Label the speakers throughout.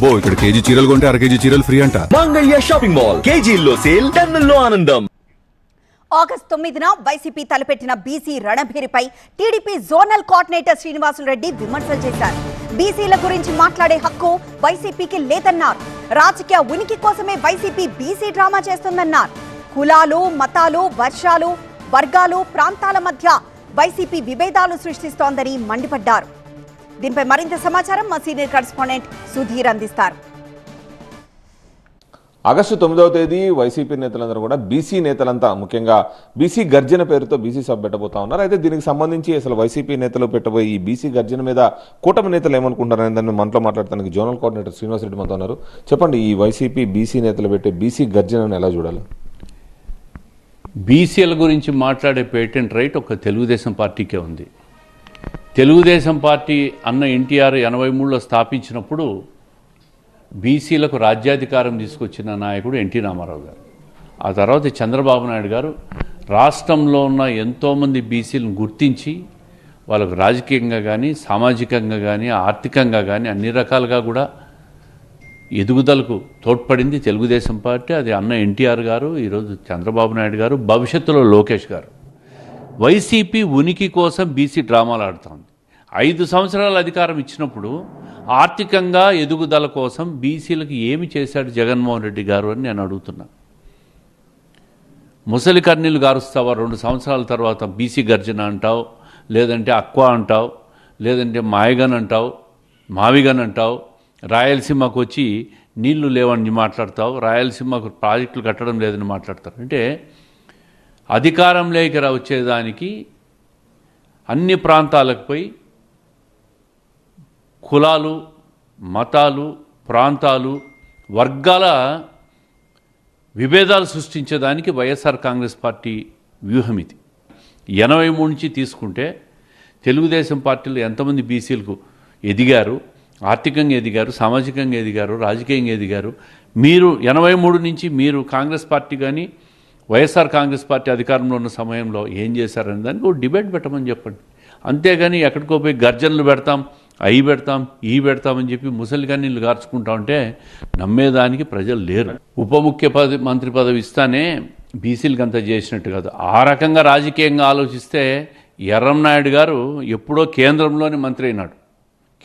Speaker 1: అబ్బో ఇక్కడ కేజీ చీరలు కొంటే అర కేజీ చీరలు ఫ్రీ అంట.
Speaker 2: మంగళ్య షాపింగ్ మాల్ కేజీల్లో సేల్, టన్నుల్లో ఆనందం.
Speaker 3: ఆగస్టు 9న వైసీపీ తలపెట్టిన బీసీ రణభేరిపై TDP zonal coordinator Srinivasulu Reddy విమర్శలు చేశారు. బీసీల గురించి మాట్లాడే హక్కు వైసీపీకి లేదన్నారు. రాజకీయ ఉనికి కోసమే వైసీపీ బీసీ డ్రామా చేస్తుందన్నారు. కులాలు, మతాలు, వర్గాలు, ప్రాంతాల మధ్య వైసీపీ విభేదాలు సృష్టిస్తోందని మండిపడ్డారు. దీనిపై మరింత సమాచారం మా సీనియర్ కరెస్పాండెంట్ సుధీర్ అందిస్తారు.
Speaker 4: ఆగస్టు 9వ తేదీ వైసీపీ నేతలందరూ కూడా బీసీ నేతలంతా ముఖ్యంగా బీసీ గర్జన పేరుతో బీసీ సభ పెట్టబోతా ఉన్నారు. అయితే దీనికి సంబంధించి అసలు వైసీపీ నేతలు పెట్టబోయే ఈ బీసీ గర్జన మీద కూటమి నేతలు ఏమనుకుంటారనే దాన్ని మనతో మాట్లాడటానికి జోనల్ కోఆర్డినేటర్ శ్రీనివాస్ రెడ్డి మనతో ఉన్నారు. చెప్పండి, ఈ వైసీపీ బీసీ నేతలు పెట్టే బీసీ గర్జనను ఎలా చూడాలి?
Speaker 5: బీసీల గురించి మాట్లాడే పేటెంట్ రైట్ ఒక తెలుగుదేశం పార్టీకే ఉంది. తెలుగుదేశం పార్టీ అన్న ఎన్టీఆర్ 83లో స్థాపించినప్పుడు బీసీలకు రాజ్యాధికారం తీసుకొచ్చిన నాయకుడు ఎన్టీ రామారావు గారు. ఆ తర్వాత చంద్రబాబు నాయుడు గారు రాష్ట్రంలో ఉన్న ఎంతోమంది బీసీలను గుర్తించి వాళ్ళకు రాజకీయంగా కానీ, సామాజికంగా కానీ, ఆర్థికంగా కానీ అన్ని రకాలుగా కూడా ఎదుగుదలకు తోడ్పడింది తెలుగుదేశం పార్టీ. అది అన్న ఎన్టీఆర్ గారు, ఈరోజు చంద్రబాబు నాయుడు గారు, భవిష్యత్తులో లోకేష్ గారు. వైసీపీ ఉనికి కోసం బీసీ డ్రామాలు ఆడుతోంది. 5 సంవత్సరాల అధికారం ఇచ్చినప్పుడు ఆర్థికంగా ఎదుగుదల కోసం బీసీలకు ఏమి చేశాడు జగన్మోహన్ రెడ్డి గారు అని నేను అడుగుతున్నా. ముసలి కన్నీళ్ళు గారుస్తావా 2 సంవత్సరాల తర్వాత బీసీ గర్జన అంటావు, లేదంటే అక్వా అంటావు, లేదంటే మాయగన్ అంటావు, మావిగన్ అంటావు, రాయలసీమకు వచ్చి నీళ్లు లేవని మాట్లాడతావు, రాయలసీమకు ప్రాజెక్టులు కట్టడం లేదని మాట్లాడతారు. అంటే అధికారంలోకి వచ్చేదానికి అన్ని ప్రాంతాలకు పోయి కులాలు, మతాలు, ప్రాంతాలు, వర్గాల విభేదాలు సృష్టించేదానికి వైఎస్ఆర్ కాంగ్రెస్ పార్టీ వ్యూహం ఇది. 83 నుంచి తీసుకుంటే తెలుగుదేశం పార్టీలో ఎంతమంది బీసీలకు ఎదిగారు, ఆర్థికంగా ఎదిగారు, సామాజికంగా ఎదిగారు, రాజకీయంగా ఎదిగారు. మీరు 83 నుంచి మీరు కాంగ్రెస్ పార్టీ కానీ వైఎస్ఆర్ కాంగ్రెస్ పార్టీ అధికారంలో ఉన్న సమయంలో ఏం చేశారనే దానికి ఒక డిబేట్ పెట్టమని చెప్పండి. అంతేగాని ఎక్కడికో పోయి గర్జనలు పెడతాం, అవి పెడతాం, ఈ పెడతామని చెప్పి ముసలిగా నీళ్ళు గార్చుకుంటా ఉంటే నమ్మేదానికి ప్రజలు లేరు. ఉప ముఖ్యమంత్రి పదవి ఇస్తానే బీసీలకు అంతా చేసినట్టు కాదు. ఆ రకంగా రాజకీయంగా ఆలోచిస్తే ఎర్రంనాయుడు గారు ఎప్పుడో కేంద్రంలోని మంత్రి అయినాడు,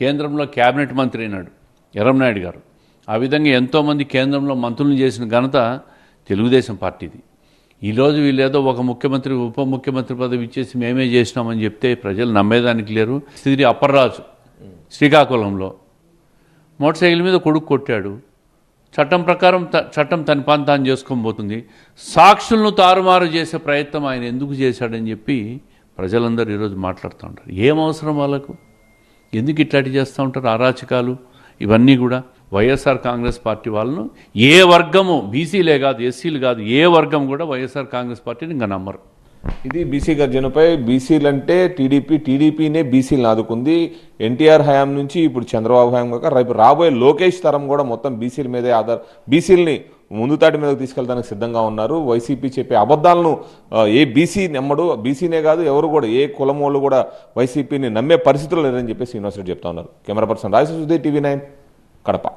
Speaker 5: కేంద్రంలో క్యాబినెట్ మంత్రి అయినాడు ఎర్రంనాయుడు గారు. ఆ విధంగా ఎంతోమంది కేంద్రంలో మంత్రులను చేసిన ఘనత తెలుగుదేశం పార్టీది. ఈరోజు వీళ్ళేదో ఒక ముఖ్యమంత్రి ఉప ముఖ్యమంత్రి పదవి ఇచ్చేసి మేమే చేసినామని చెప్తే ప్రజలు నమ్మేదానికి లేరు. శ్రీ అప్పర్రాజు శ్రీకాకుళంలో మోటార్ సైకిల్ మీద కొడుకు కొట్టాడు. చట్టం ప్రకారం చట్టం తన పని తాను చేసుకొని పోతుంది. సాక్షులను తారుమారు చేసే ప్రయత్నం ఆయన ఎందుకు చేశాడని చెప్పి ప్రజలందరూ ఈరోజు మాట్లాడుతూ ఉంటారు. ఏం అవసరం వాళ్ళకు? ఎందుకు ఇట్లాంటి చేస్తూ ఉంటారు అరాచకాలు ఇవన్నీ కూడా? వైఎస్ఆర్ కాంగ్రెస్ పార్టీ వాళ్ళను ఏ వర్గము, బీసీలే కాదు, ఎస్సీలు కాదు, ఏ వర్గం కూడా వైఎస్ఆర్ కాంగ్రెస్ పార్టీని ఇంకా నమ్మరు.
Speaker 4: ఇది బీసీ గర్జనపై బీసీలంటే టీడీపీనే బీసీలను ఆదుకుంది. ఎన్టీఆర్ హయాం నుంచి ఇప్పుడు చంద్రబాబు హయాం కాక రేపు రాబోయే లోకేష్ తరం కూడా మొత్తం బీసీల మీదే బీసీలని ముందుతాటి మీదకి తీసుకెళ్ళడానికి సిద్ధంగా ఉన్నారు. వైసీపీ చెప్పే అబద్ధాలను ఏ బీసీ నమ్మడు, బీసీనే కాదు ఎవరు కూడా, ఏ కులం వాళ్ళు కూడా వైసీపీని నమ్మే పరిస్థితులు లేదని చెప్పేసి యూనివర్సిటీ చెప్తా ఉన్నారు. Camera person Rajasekhar, TV 9 Kadapa.